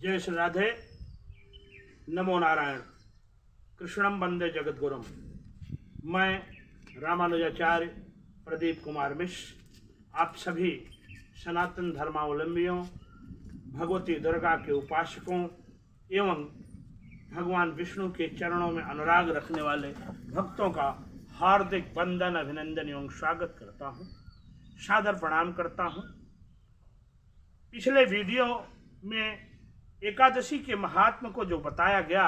जय श्री राधे। नमो नारायण। कृष्णम वंदे जगद्गुरुम। मैं रामानुजाचार्य प्रदीप कुमार मिश्र आप सभी सनातन धर्मावलंबियों, भगवती दुर्गा के उपासकों एवं भगवान विष्णु के चरणों में अनुराग रखने वाले भक्तों का हार्दिक वंदन, अभिनंदन एवं स्वागत करता हूँ, सादर प्रणाम करता हूँ। पिछले वीडियो में एकादशी के महात्म को जो बताया गया,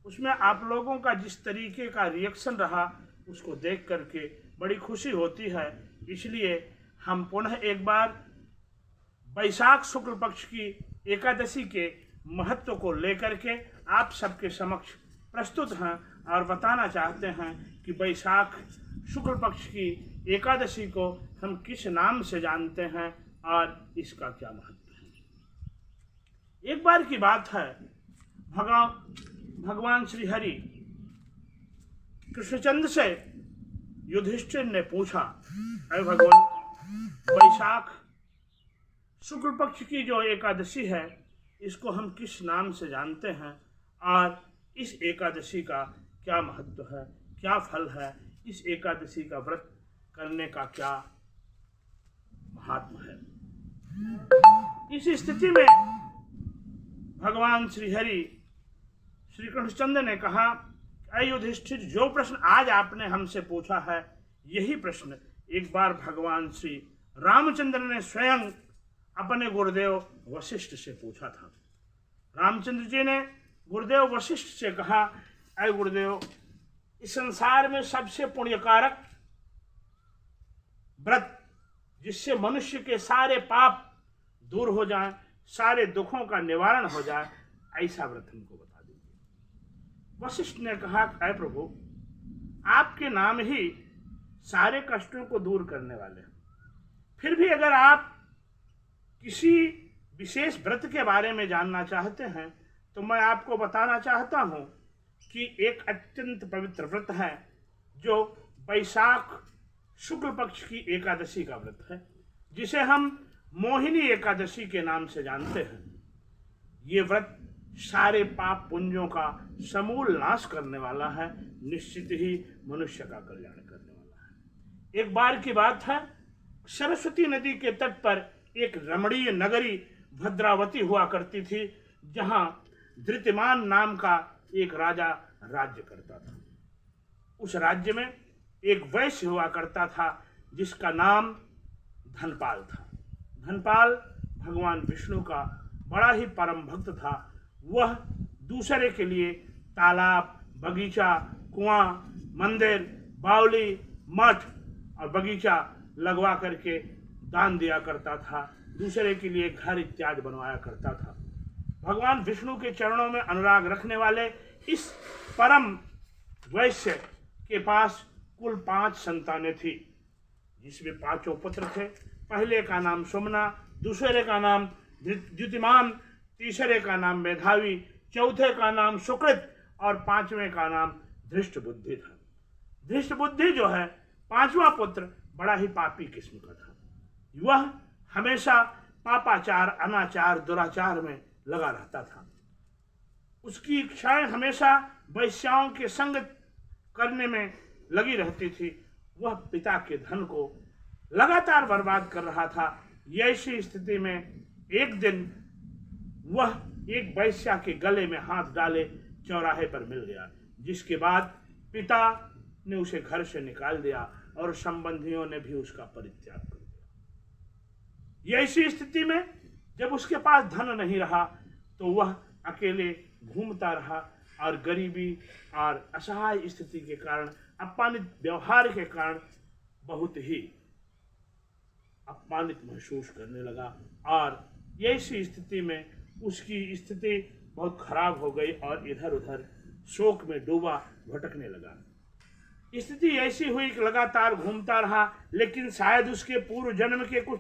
उसमें आप लोगों का जिस तरीके का रिएक्शन रहा उसको देख करके बड़ी खुशी होती है। इसलिए हम पुनः एक बार वैशाख शुक्ल पक्ष की एकादशी के महत्व को लेकर के आप सबके समक्ष प्रस्तुत हैं और बताना चाहते हैं कि वैशाख शुक्ल पक्ष की एकादशी को हम किस नाम से जानते हैं और इसका क्या महत्व है। एक बार की बात है, भगवान श्री हरि कृष्णचंद्र से युधिष्ठिर ने पूछा, अरे भगवान, वैशाख शुक्ल पक्ष की जो एकादशी है इसको हम किस नाम से जानते हैं और इस एकादशी का क्या महत्व है, क्या फल है, इस एकादशी का व्रत करने का क्या महात्मा है। इस स्थिति में भगवान श्री हरि श्री कृष्णचंद्र ने कहा, अय युधिष्ठिर, जो प्रश्न आज आपने हमसे पूछा है यही प्रश्न एक बार भगवान श्री रामचंद्र ने स्वयं अपने गुरुदेव वशिष्ठ से पूछा था। रामचंद्र जी ने गुरुदेव वशिष्ठ से कहा, अय गुरुदेव, इस संसार में सबसे पुण्यकारक व्रत जिससे मनुष्य के सारे पाप दूर हो जाएं, सारे दुखों का निवारण हो जाए, ऐसा व्रत हमको बता दीजिए। वशिष्ठ ने कहा, अय प्रभु, आपके नाम ही सारे कष्टों को दूर करने वाले हैं। फिर भी अगर आप किसी विशेष व्रत के बारे में जानना चाहते हैं तो मैं आपको बताना चाहता हूं कि एक अत्यंत पवित्र व्रत है जो वैशाख शुक्ल पक्ष की एकादशी का व्रत है, जिसे हम मोहिनी एकादशी के नाम से जानते हैं। ये व्रत सारे पाप पुंजों का समूल नाश करने वाला है, निश्चित ही मनुष्य का कल्याण करने वाला है। एक बार की बात है, सरस्वती नदी के तट पर एक रमणीय नगरी भद्रावती हुआ करती थी, जहां धृतिमान नाम का एक राजा राज्य करता था। उस राज्य में एक वैश्य हुआ करता था जिसका नाम धनपाल था। धनपाल भगवान विष्णु का बड़ा ही परम भक्त था। वह दूसरे के लिए तालाब, बगीचा, कुआं, मंदिर, बावली, मठ और बगीचा लगवा करके दान दिया करता था। दूसरे के लिए घर इत्यादि बनवाया करता था। भगवान विष्णु के चरणों में अनुराग रखने वाले इस परम वैश्य के पास कुल 5 संतानें थी, जिसमें 5 पुत्र थे। पहले का नाम सुमना, दूसरे का नाम द्युतिमान, तीसरे का नाम मेधावी, चौथे का नाम सुकृत और 5वें का नाम धृष्टबुद्धि था। धृष्टबुद्धि जो है 5वां पुत्र बड़ा ही पापी किस्म का था। वह हमेशा पापाचार, अनाचार, दुराचार में लगा रहता था। उसकी इच्छाएं हमेशा वैश्याओं के संग करने में लगी रहती थी। वह पिता के धन को लगातार बर्बाद कर रहा था। ऐसी स्थिति में एक दिन वह एक वैश्या के गले में हाथ डाले चौराहे पर मिल गया, जिसके बाद पिता ने उसे घर से निकाल दिया और संबंधियों ने भी उसका परित्याग कर दिया। ऐसी स्थिति में जब उसके पास धन नहीं रहा तो वह अकेले घूमता रहा और गरीबी और असहाय स्थिति के कारण, अपमानित व्यवहार के कारण बहुत ही अपमानित महसूस करने लगा और ऐसी स्थिति में उसकी स्थिति बहुत खराब हो गई और इधर उधर शोक में डूबा भटकने लगा। स्थिति ऐसी हुई कि लगातार घूमता रहा, लेकिन शायद उसके पूर्व जन्म के कुछ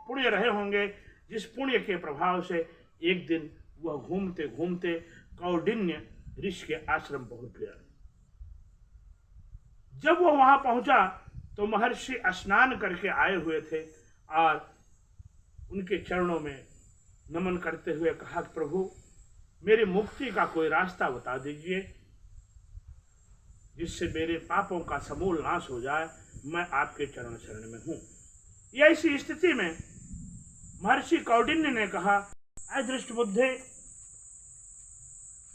पुण्य रहे होंगे, जिस पुण्य के प्रभाव से एक दिन वह घूमते घूमते कौंडिन्य ऋषि के आश्रम पहुंच गया। जब वह वहां पहुंचा तो महर्षि स्नान करके आए हुए थे और उनके चरणों में नमन करते हुए कहा, प्रभु मेरी मुक्ति का कोई रास्ता बता दीजिए जिससे मेरे पापों का समूल नाश हो जाए। मैं आपके चरण शरण में हूं। ऐसी स्थिति में महर्षि कौंडिन्य ने कहा, ऐ दृष्ट बुद्धे,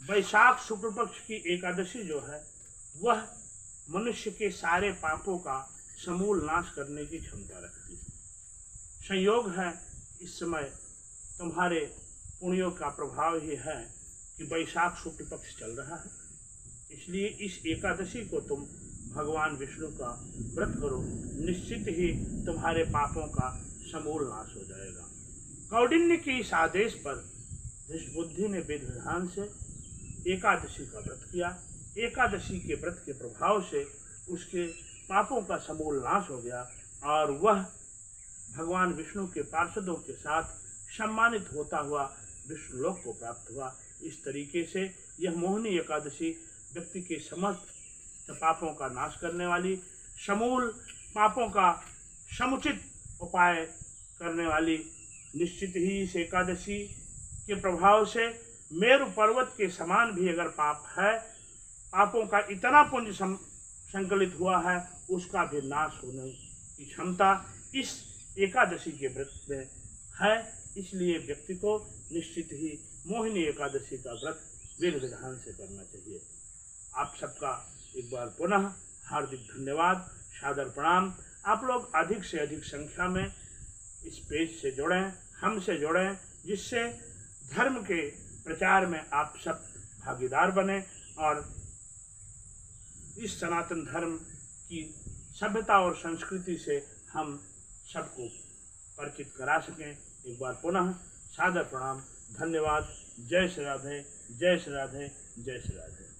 वैशाख शुक्ल पक्ष की एकादशी जो है वह मनुष्य के सारे पापों का समूल नाश करने की क्षमता रखती है। संयोग है इस समय तुम्हारे पुण्यों का प्रभाव ही है कि वैशाख शुक्ल पक्ष चल रहा है, इसलिए इस एकादशी को तुम भगवान विष्णु का व्रत करो, निश्चित ही तुम्हारे पापों का समूल नाश हो जाएगा। कौंडिन्य के इस आदेश पर धृष्टबुद्धि ने विधि विधान से एकादशी का व्रत किया। एकादशी के व्रत के प्रभाव से उसके पापों का समूल नाश हो गया और वह भगवान विष्णु के पार्षदों के साथ सम्मानित होता हुआ विष्णुलोक को प्राप्त हुआ। इस तरीके से यह मोहिनी एकादशी व्यक्ति के समस्त पापों का नाश करने वाली, समूल पापों का समुचित उपाय करने वाली, निश्चित ही इस एकादशी के प्रभाव से मेरु पर्वत के समान भी अगर पाप है, पापों का इतना पुंज संकलित हुआ है, उसका भी नाश होने की क्षमता इस एकादशी के व्रत में है। इसलिए व्यक्ति को निश्चित ही मोहिनी एकादशी का व्रत विधि विधान से करना चाहिए। आप सबका एक बार पुनः हार्दिक धन्यवाद, सादर प्रणाम। आप लोग अधिक से अधिक संख्या में इस पेज से जुड़ें, हमसे जुड़ें, जिससे धर्म के प्रचार में आप सब भागीदार बने और इस सनातन धर्म की सभ्यता और संस्कृति से हम सबको परिचित करा सकें। एक बार पुनः सादर प्रणाम, धन्यवाद। जय श्री राधे, जय श्री राधे, जय श्री राधे।